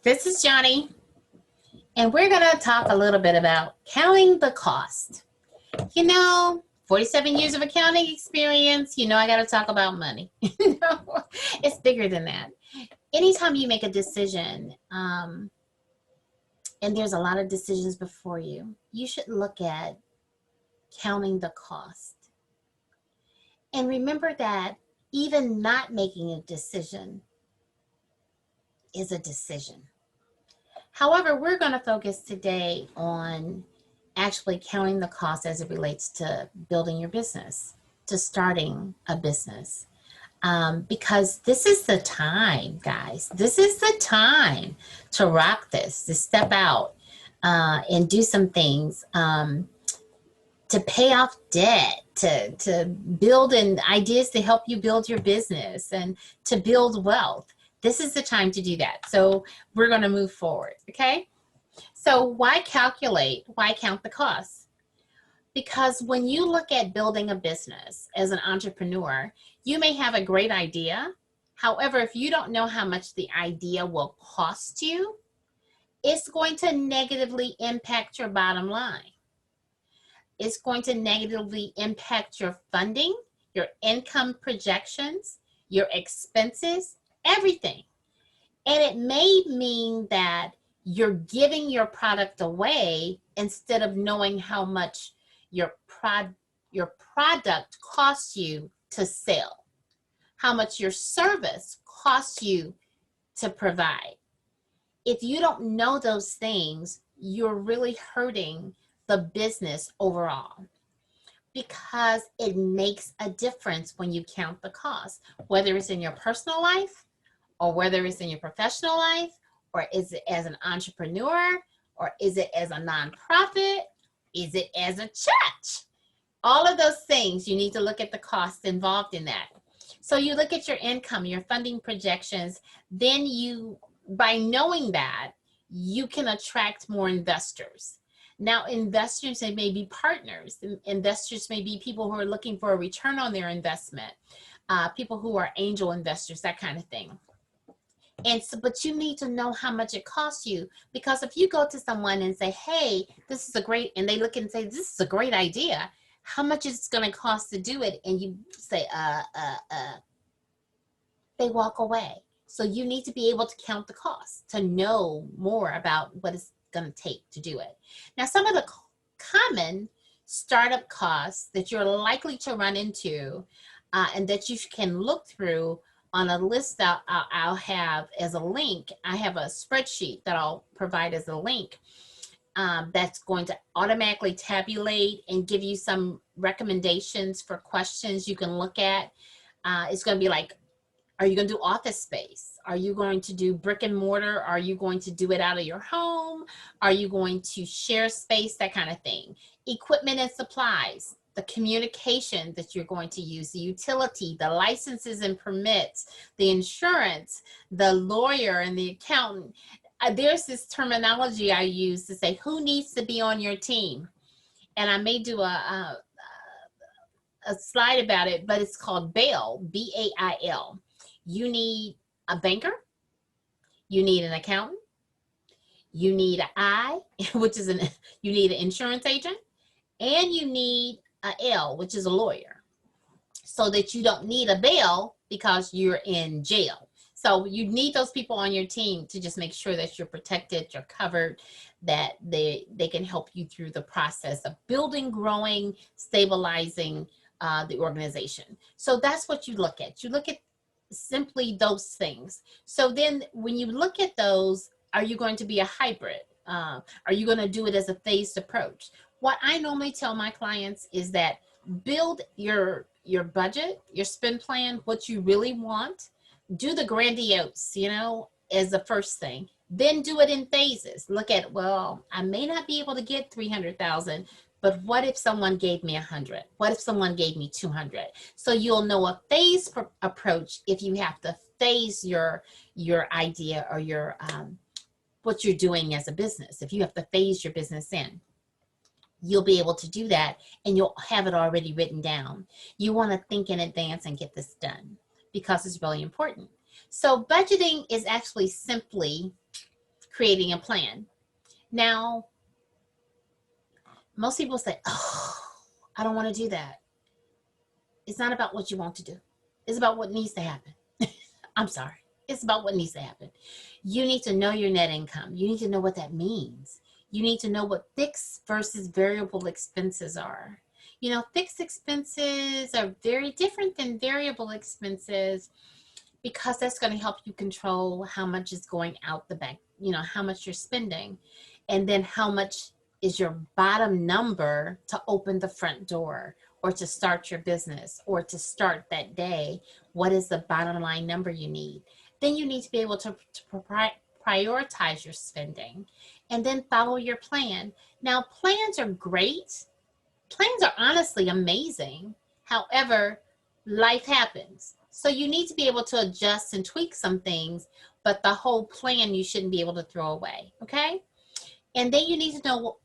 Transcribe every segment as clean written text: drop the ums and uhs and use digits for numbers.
This is Johnnie, and we're going to talk a little bit about counting the cost. 47 years of accounting experience, I got to talk about money. It's bigger than that. Anytime you make a decision, and there's a lot of decisions before you, you should look at counting the cost. And remember that even not making a decision is a decision. However, we're going to focus today on actually counting the cost as it relates to building your business, to starting a business. Because this is the time, guys. This is the time to rock this, to step out and do some things, to pay off debt, to build in ideas to help you build your business and to build wealth. This is the time to do that. So we're going to move forward, okay? So why calculate? Why count the costs? Because when you look at building a business as an entrepreneur, you may have a great idea. However, if you don't know how much the idea will cost you, it's going to negatively impact your bottom line. It's going to negatively impact your funding, your income projections, your expenses, everything. And it may mean that you're giving your product away instead of knowing how much your product costs you to sell, how much your service costs you to provide. If you don't know those things, you're really hurting the business overall, because it makes a difference when you count the cost, whether it's in your personal life or whether it's in your professional life, or is it as an entrepreneur, or is it as a nonprofit, is it as a church? All of those things, you need to look at the costs involved in that. So you look at your income, your funding projections, then by knowing that, you can attract more investors. Now, investors, they may be partners. Investors may be people who are looking for a return on their investment, people who are angel investors, that kind of thing. And so, but you need to know how much it costs you, because if you go to someone and say, hey, this is a great, and they look and say, this is a great idea, how much is it going to cost to do it? And you say, they walk away. So you need to be able to count the cost to know more about what it's going to take to do it. Now, some of the common startup costs that you're likely to run into and that you can look through on a list that I'll have as a link. I have a spreadsheet that I'll provide as a link that's going to automatically tabulate and give you some recommendations for questions you can look at. It's going to be like, are you going to do office space? Are you going to do brick and mortar? Are you going to do it out of your home? Are you going to share space? That kind of thing. Equipment and supplies, the communication that you're going to use, the utility, the licenses and permits, the insurance, the lawyer and the accountant. There's this terminology I use to say who needs to be on your team. And I may do a slide about it, but it's called B.A.I.L, B-A-I-L. You need a banker, you need an accountant, you need an I, which is you need an insurance agent, and you need an L, which is a lawyer, so that you don't need a bail because you're in jail. So you need those people on your team to just make sure that you're protected, you're covered, that they can help you through the process of building, growing, stabilizing the organization. So that's what you look at. You look at simply those things. So then when you look at those, are you going to be a hybrid? Are you going to do it as a phased approach? What I normally tell my clients is that build your budget, your spend plan, what you really want. Do the grandiose, as the first thing. Then do it in phases. Look at, well, I may not be able to get 300,000, but what if someone gave me 100? What if someone gave me 200? So you'll know a phased approach if you have to phase your idea or your what you're doing as a business. If you have to phase your business in, you'll be able to do that, and you'll have it already written down. You want to think in advance and get this done because it's really important. So budgeting is actually simply creating a plan. Now, most people say, oh, I don't want to do that. It's not about what you want to do. It's about what needs to happen. I'm sorry. It's about what needs to happen. You need to know your net income. You need to know what that means. You need to know what fixed versus variable expenses are. You know, fixed expenses are very different than variable expenses because that's going to help you control how much is going out the bank, you know, how much you're spending, and then how much is your bottom number to open the front door or to start your business or to start that day. What is the bottom line number you need? Then you need to be able to prioritize your spending and then follow your plan. Now, plans are great. Plans are honestly amazing. However, life happens. So you need to be able to adjust and tweak some things, but the whole plan you shouldn't be able to throw away, okay? And then you need to know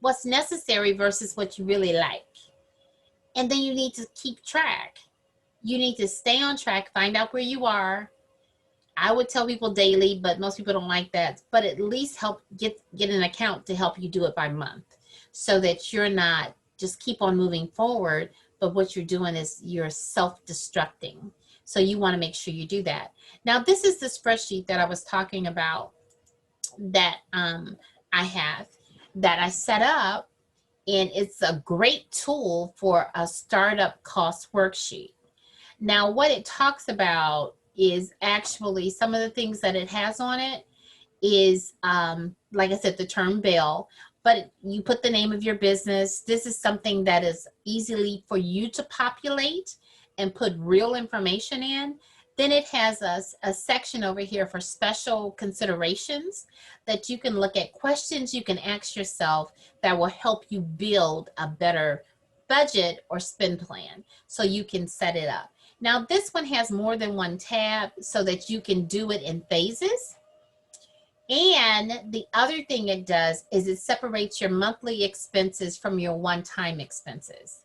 what's necessary versus what you really like. And then you need to keep track. You need to stay on track, find out where you are. I would tell people daily, but most people don't like that. But at least help get an account to help you do it by month so that you're not just keep on moving forward, but what you're doing is you're self-destructing. So you want to make sure you do that. Now, this is the spreadsheet that I was talking about that I have that I set up, and it's a great tool for a startup cost worksheet. Now, what it talks about is actually some of the things that it has on it is, like I said, the term B.A.I.L, but you put the name of your business. This is something that is easily for you to populate and put real information in. Then it has a section over here for special considerations that you can look at, questions you can ask yourself that will help you build a better budget or spend plan so you can set it up. Now, this one has more than one tab so that you can do it in phases. And the other thing it does is it separates your monthly expenses from your one-time expenses.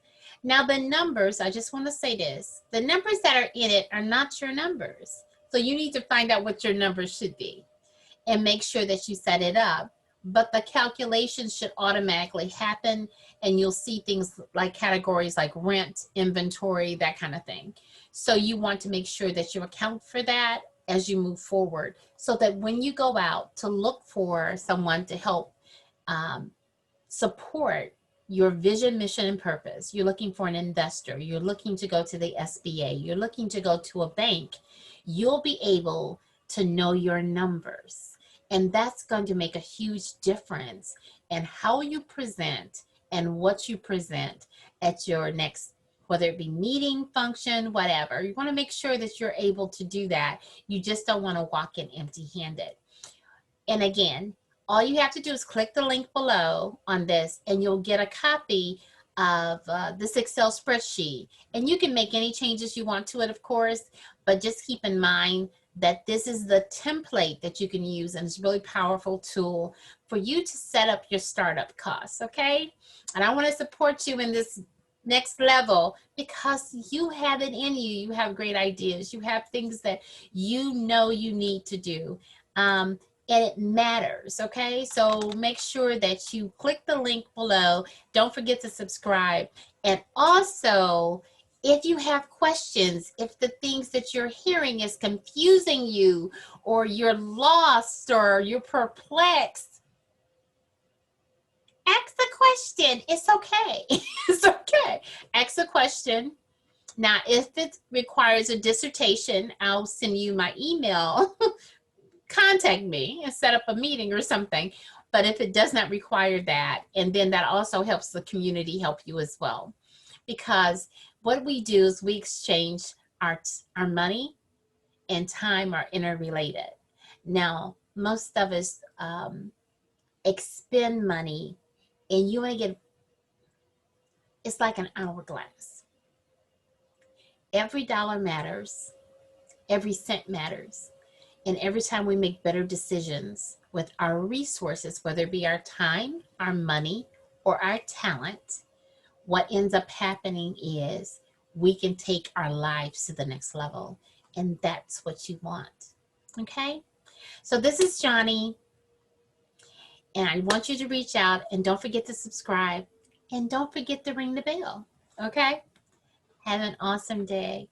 Now, the numbers, I just want to say this, the numbers that are in it are not your numbers. So you need to find out what your numbers should be and make sure that you set it up. But the calculations should automatically happen, and you'll see things like categories like rent, inventory, that kind of thing. So you want to make sure that you account for that as you move forward, so that when you go out to look for someone to help support your vision, mission, and purpose, you're looking for an investor, you're looking to go to the SBA, you're looking to go to a bank, you'll be able to know your numbers. And that's going to make a huge difference in how you present and what you present at your next, whether it be meeting, function, whatever. You want to make sure that you're able to do that. You just don't want to walk in empty-handed. And again, all you have to do is click the link below on this and you'll get a copy of this Excel spreadsheet. And you can make any changes you want to it, of course, but just keep in mind that this is the template that you can use, and it's a really powerful tool for you to set up your startup costs, okay? And I want to support you in this next level because you have it in you. You have great ideas. You have things that you know you need to do. And it matters, okay? So make sure that you click the link below. Don't forget to subscribe. And also, if you have questions, if the things that you're hearing is confusing you, or you're lost, or you're perplexed, ask the question. It's okay. It's okay. Ask a question. Now, if it requires a dissertation, I'll send you my email. Contact me and set up a meeting or something. But if it does not require that, and then that also helps the community help you as well. Because what we do is we exchange our money and time are interrelated. Now, most of us expend money, and you want to get, it's like an hourglass. Every dollar matters, every cent matters. And every time we make better decisions with our resources, whether it be our time, our money, or our talent, what ends up happening is we can take our lives to the next level. And that's what you want. Okay? So this is Johnnie. And I want you to reach out, and don't forget to subscribe, and don't forget to ring the bell. Okay? Have an awesome day.